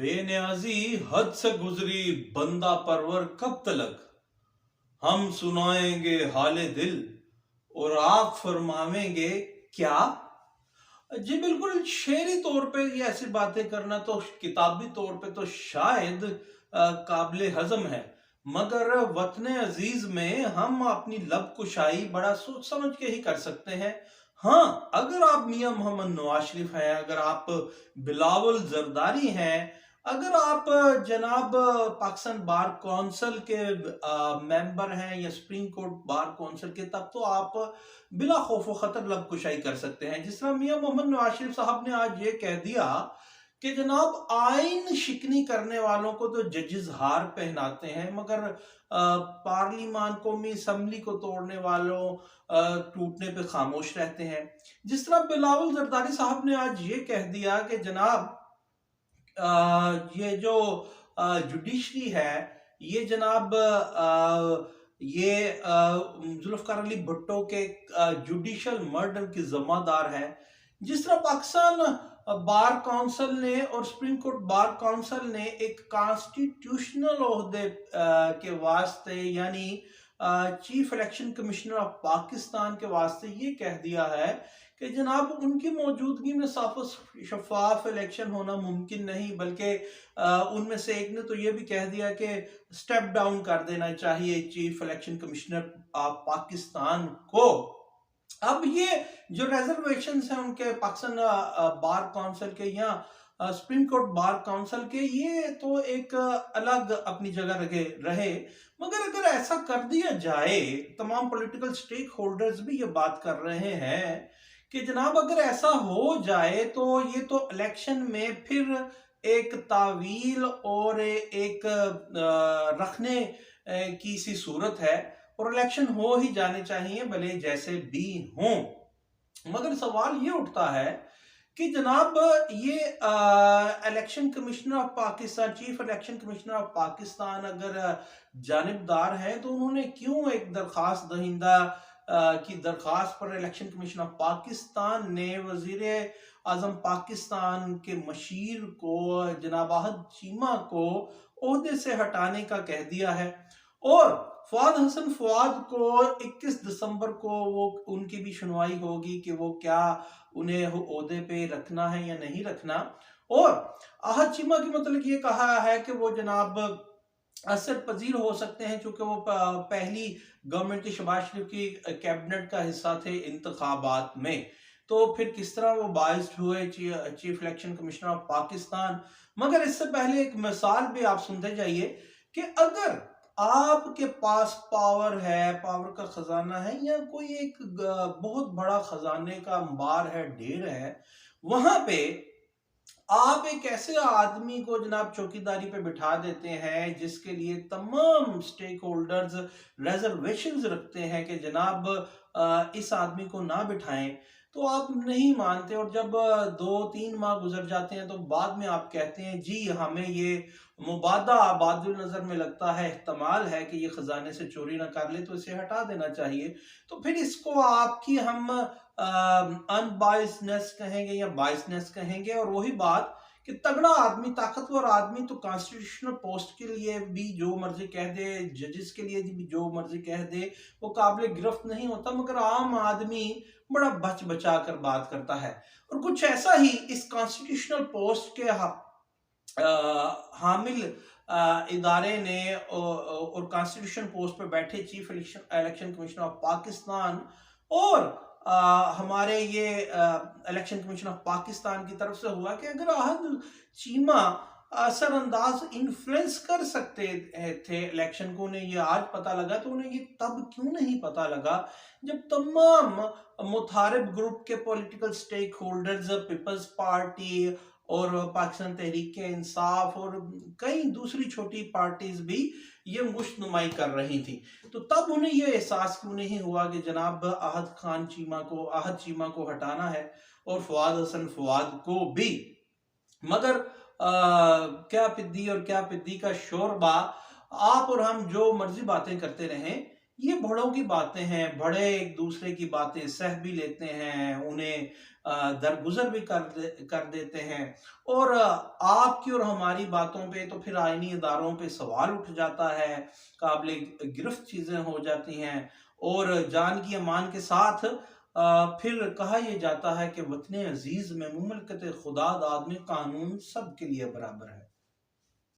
बेनियाजी हद से गुजरी बंदा परवर कब तलक, हम सुनाएंगे हाले दिल और आप फरमावेंगे क्या। जी बिल्कुल, शेरी तौर पे ये ऐसी बातें करना तो किताबी तौर पे तो शायद काबिले हजम है, मगर वतन अजीज में हम अपनी लब कुशाई बड़ा सोच समझ के ही कर सकते हैं। हाँ, अगर आप मियां मोहम्मद नवाज शरीफ हैं, अगर आप बिलावल जरदारी हैं, अगर आप जनाब पाकिस्तान बार कौंसिल के मेंबर हैं या सुप्रीम कोर्ट बार कौंसिल के, तब तो आप बिला खौफ व खतर लब कुशाई कर सकते हैं। जिस तरह मियां मोहम्मद नवाज शरीफ साहब ने आज ये कह दिया कि जनाब आइन शिकनी करने वालों को तो जजेस हार पहनाते हैं, मगर पार्लिमान कौमी असम्बली को तोड़ने वालों टूटने पे खामोश रहते हैं। जिस तरह बिलावल जरदारी साहब ने आज ये कह दिया कि जनाब ये जो जुडिशरी है, ये जनाब ये जुल्फकार अली भुट्टो के जुडिशल मर्डर की जिम्मेदार है। जिस तरह पाकिस्तान बार काउंसिल ने और सुप्रीम कोर्ट बार काउंसिल ने एक कॉन्स्टिट्यूशनल ओहदे के वास्ते यानी chief election commissioner of Pakistan के वास्ते ये कह दिया है कि जनाब उनकी मौजूदगी में साफ शफाफ इलेक्शन होना मुमकिन नहीं, बल्कि उनमें से एक ने तो ये भी कह दिया कि स्टेप डाउन कर देना चाहिए chief election commissioner of Pakistan को। अब ये जो रिजर्वेशंस हैं उनके पाकिस्तान बार काउंसिल के या सुप्रीम कोर्ट बार काउंसिल के, ये तो एक अलग अपनी जगह रहे, मगर अगर ऐसा कर दिया जाए, तमाम पॉलिटिकल स्टेक होल्डर्स भी ये बात कर रहे हैं कि जनाब अगर ऐसा हो जाए तो ये तो इलेक्शन में फिर एक तावील और एक रखने की सी सूरत है, और इलेक्शन हो ही जाने चाहिए भले जैसे भी हों। मगर सवाल ये उठता है कि जनाब ये election commissioner of Pakistan, chief election commissioner of Pakistan अगर जानिबदार है तो उन्होंने क्यों एक दरखास्त दहिंदा की दरखास्त पर इलेक्शन कमीशन ऑफ पाकिस्तान ने वजीर आजम पाकिस्तान के मशीर को जनाब आहद चीमा को ओहदे से हटाने का कह दिया है, और फवाद हसन फवाद को 21 दिसंबर को वो उनकी भी सुनवाई होगी कि वो क्या उन्हें ओहदे पे रखना है या नहीं रखना। और आहद चीमा की मतलब ये कहा है कि वो जनाब असर पजीर हो सकते हैं क्योंकि वो पहली गवर्नमेंट की शहबाज शरीफ की कैबिनेट का हिस्सा थे इंतखाबात में, तो फिर किस तरह वो बाइस्ड हुए chief election commissioner of Pakistan. मगर इससे पहले एक मिसाल भी आप सुनते जाइए कि अगर आपके पास पावर है, पावर का खजाना है, या कोई एक बहुत बड़ा खजाने का अंबार है, ढेर है, वहां पे आप एक ऐसे आदमी को जनाब चौकीदारी पे बिठा देते हैं जिसके लिए तमाम स्टेक होल्डर्स रिजर्वेशंस रखते हैं कि जनाब इस आदमी को ना बिठाएं, तो आप नहीं मानते, और जब 2-3 माह गुजर जाते हैं तो बाद में आप कहते हैं जी हमें ये मुबादा बादुल नजर में लगता है, इहतमाल है कि ये खजाने से चोरी ना कर ले, तो इसे हटा देना चाहिए। तो फिर इसको आपकी हम अनबाइसनेस कहेंगे या बाइसनेस कहेंगे। और वही बात कि तगड़ा आदमी, ताकतवर आदमी तो कॉन्स्टिट्यूशनल पोस्ट के लिए भी जो मर्जी कह दे, जजेस के लिए भी जो मर्जी कह दे, वो काबिल गिरफ्त नहीं होता, मगर आम आदमी बड़ा बच बचा कर बात करता है। और कुछ ऐसा ही इस कॉन्स्टिट्यूशनल पोस्ट के हामिल इदारे ने और कॉन्स्टिट्यूशन पोस्ट पर बैठे chief election commissioner of Pakistan और हमारे ये इलेक्शन कमीशन ऑफ पाकिस्तान की तरफ से हुआ कि अगर आहद चीमा असरअंदाज इन्फ्लुएंस कर सकते थे इलेक्शन को, उन्हें ये आज पता लगा, तो उन्हें ये तब क्यों नहीं पता लगा जब तमाम मुतारिब ग्रुप के political stakeholders, peoples party और पाकिस्तान तहरीक इंसाफ और कई दूसरी छोटी पार्टीज भी ये मुश्त नुमाई कर रही थी, तो तब उन्हें ये एहसास क्यों नहीं हुआ कि जनाब आहद चीमा को हटाना है और फवाद हसन फवाद को भी। मगर क्या पिद्दी और क्या पिद्दी का शोरबा, आप और हम जो मर्जी बातें करते रहें, ये बड़ों की बातें हैं, बड़े एक दूसरे की बातें सह भी लेते हैं, उन्हें दरगुजर भी कर देते हैं। और आपकी और हमारी बातों पे तो फिर आईनी इदारों पे सवाल उठ जाता है, काबिल गिरफ्त चीज़ें हो जाती हैं, और जान की अमान के साथ फिर कहा यह जाता है कि वतन अजीज में मुमलकत खुदा आदमी कानून सब के लिए बराबर है।